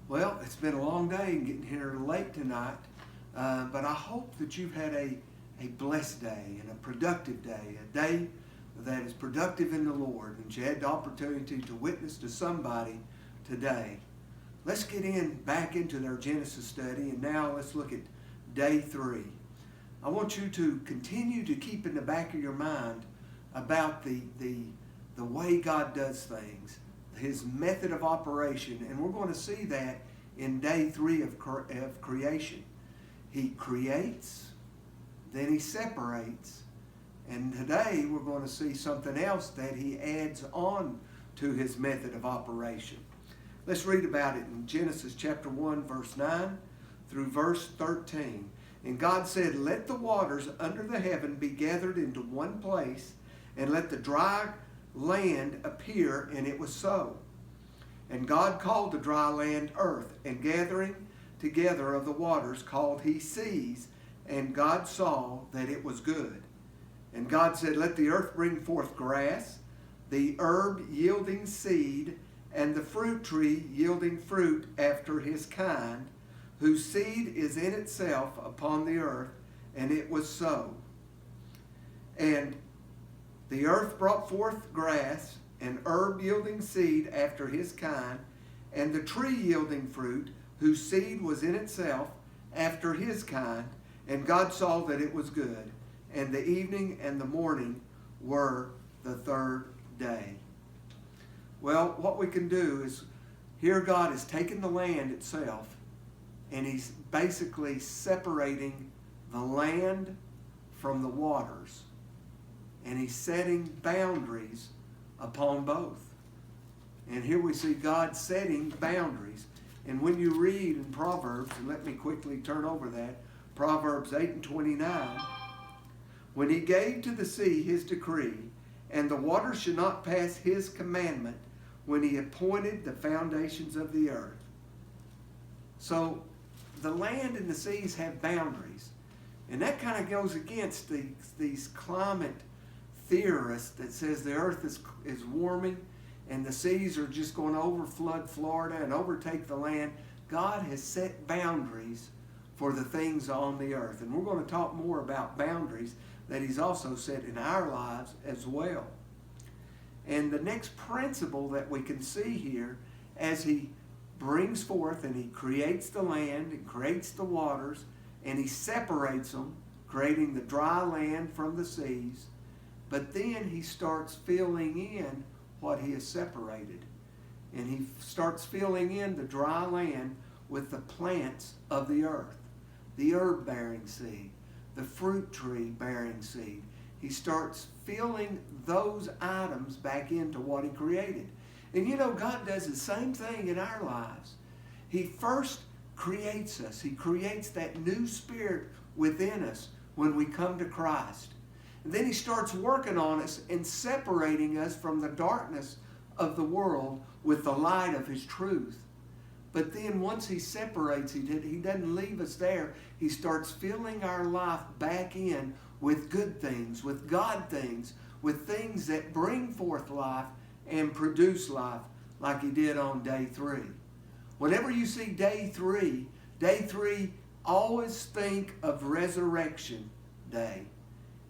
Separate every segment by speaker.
Speaker 1: Well, it's been a long day and getting here late tonight, but I hope that you've had a blessed day and a productive day, a day that is productive in the Lord, and you had the opportunity to witness to somebody today. Let's get back into their Genesis study, and now let's look at day 3. I want you to continue to keep in the back of your mind about the way God does things, His method of operation, and we're going to see that in day 3 of creation. He creates, then He separates, and today we're going to see something else that He adds on to His method of operation. Let's read about it in Genesis chapter 1, verse 9 through verse 13. And God said, "Let the waters under the heaven be gathered into one place, and let the dry land appear," and it was so. And God called the dry land earth, and gathering together of the waters called He seas, and God saw that it was good. And God said, "Let the earth bring forth grass, the herb yielding seed, and the fruit tree yielding fruit after his kind, whose seed is in itself upon the earth," and it was so. And the earth brought forth grass, and herb yielding seed after his kind, and the tree yielding fruit, whose seed was in itself after his kind. And God saw that it was good. And the evening and the morning were the third day. Well, what we can do is, here God is taking the land itself, and He's basically separating the land from the waters. And He's setting boundaries upon both. And here we see God setting boundaries. And when you read in Proverbs, and let me quickly turn over that, Proverbs 8 and 29, "When He gave to the sea His decree, and the waters should not pass His commandment, when He appointed the foundations of the earth." So the land and the seas have boundaries. And that kind of goes against these climate theorists that says the earth is warming and the seas are just going to overflood Florida and overtake the land. God has set boundaries for the things on the earth. And we're going to talk more about boundaries that He's also set in our lives as well. And the next principle that we can see here, as He brings forth and He creates the land and creates the waters, and He separates them, creating the dry land from the seas, but then He starts filling in what He has separated. And He starts filling in the dry land with the plants of the earth, the herb-bearing seed, the fruit tree-bearing seed. He starts filling those items back into what He created. And you know, God does the same thing in our lives. He first creates us. He creates that new spirit within us when we come to Christ. And then He starts working on us and separating us from the darkness of the world with the light of His truth. But then once He separates, He doesn't leave us there. He starts filling our life back in with good things, with God things, with things that bring forth life and produce life, like He did on day 3. Whenever you see day 3, always think of Resurrection Day.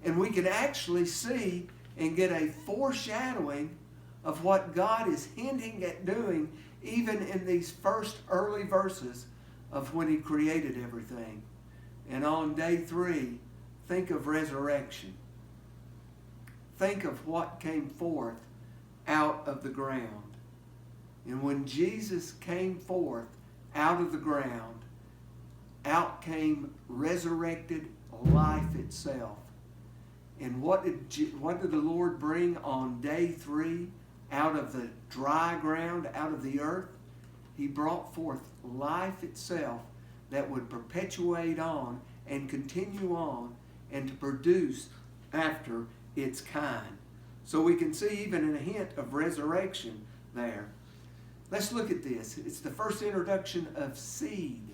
Speaker 1: And we can actually see and get a foreshadowing of what God is hinting at doing even in these first early verses of when He created everything. And on day 3, think of resurrection. Think of what came forth out of the ground. And when Jesus came forth out of the ground, out came resurrected life itself. And what did the Lord bring on day 3 out of the dry ground, out of the earth? He brought forth life itself that would perpetuate on and continue on and to produce after its kind. So we can see even a hint of resurrection there. Let's look at this. It's the first introduction of seed.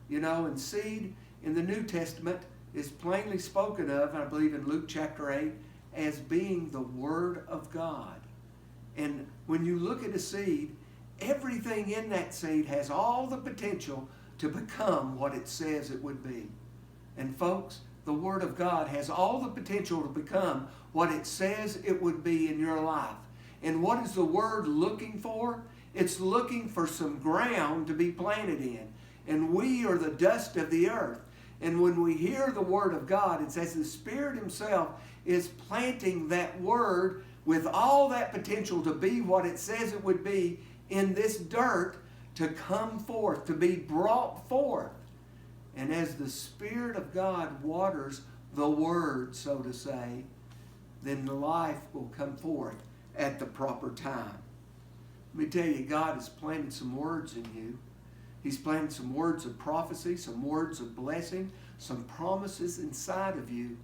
Speaker 1: You know, and seed in the New Testament is plainly spoken of, I believe in Luke chapter 8, as being the Word of God. And when you look at a seed, everything in that seed has all the potential to become what it says it would be. And folks, the Word of God has all the potential to become what it says it would be in your life. And what is the Word looking for? It's looking for some ground to be planted in. And we are the dust of the earth. And when we hear the Word of God, it says the Spirit Himself is planting that Word with all that potential to be what it says it would be in this dirt, to come forth, to be brought forth. And as the Spirit of God waters the Word, so to say, then the life will come forth at the proper time. Let me tell you, God has planted some words in you. He's planted some words of prophecy, some words of blessing, some promises inside of you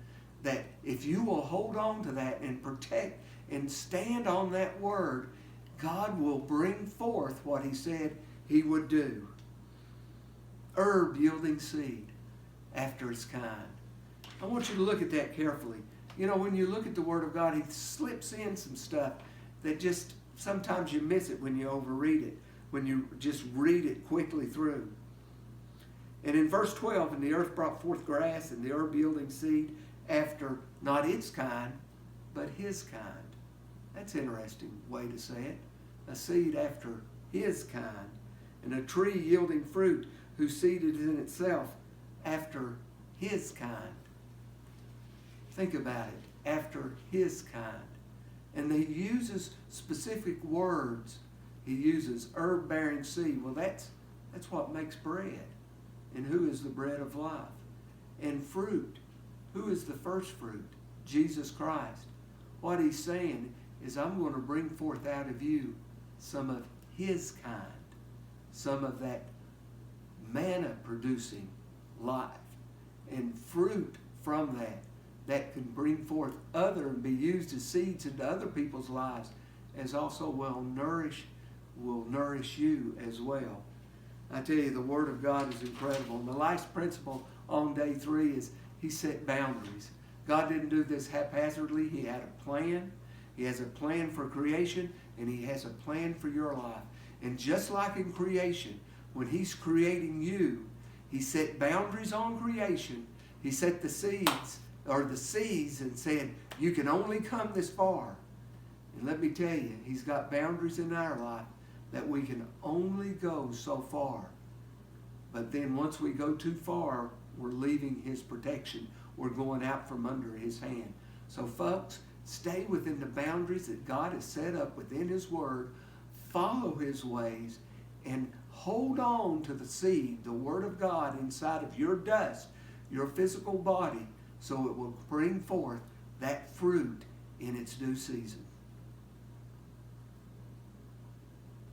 Speaker 1: that if you will hold on to that and protect and stand on that word, God will bring forth what He said He would do. Herb yielding seed after its kind. I want you to look at that carefully. You know, when you look at the Word of God, He slips in some stuff that just sometimes you miss it when you overread it, when you just read it quickly through. And in verse 12, and the earth brought forth grass, and the herb yielding seed after not its kind, but His kind. That's an interesting way to say it. A seed after His kind. And a tree yielding fruit, whose seed is in itself after His kind. Think about it. After His kind. And He uses specific words. He uses herb-bearing seed. Well, that's what makes bread. And who is the bread of life? And fruit. Who is the first fruit? Jesus Christ. What He's saying is, I'm going to bring forth out of you some of His kind. Some of that manna-producing life. And fruit from that can bring forth other and be used as seeds into other people's lives, as also will nourish you as well. I tell you, the Word of God is incredible. And the last principle on day 3 is He set boundaries. God didn't do this haphazardly. He had a plan. He has a plan for creation, and He has a plan for your life. And just like in creation, when He's creating you, He set boundaries on creation. He set the seeds, or the seas, and said, you can only come this far. And let me tell you, He's got boundaries in our life that we can only go so far. But then once we go too far, we're leaving His protection. We're going out from under His hand. So folks, stay within the boundaries that God has set up within His Word. Follow His ways and hold on to the seed, the Word of God inside of your dust, your physical body, so it will bring forth that fruit in its due season.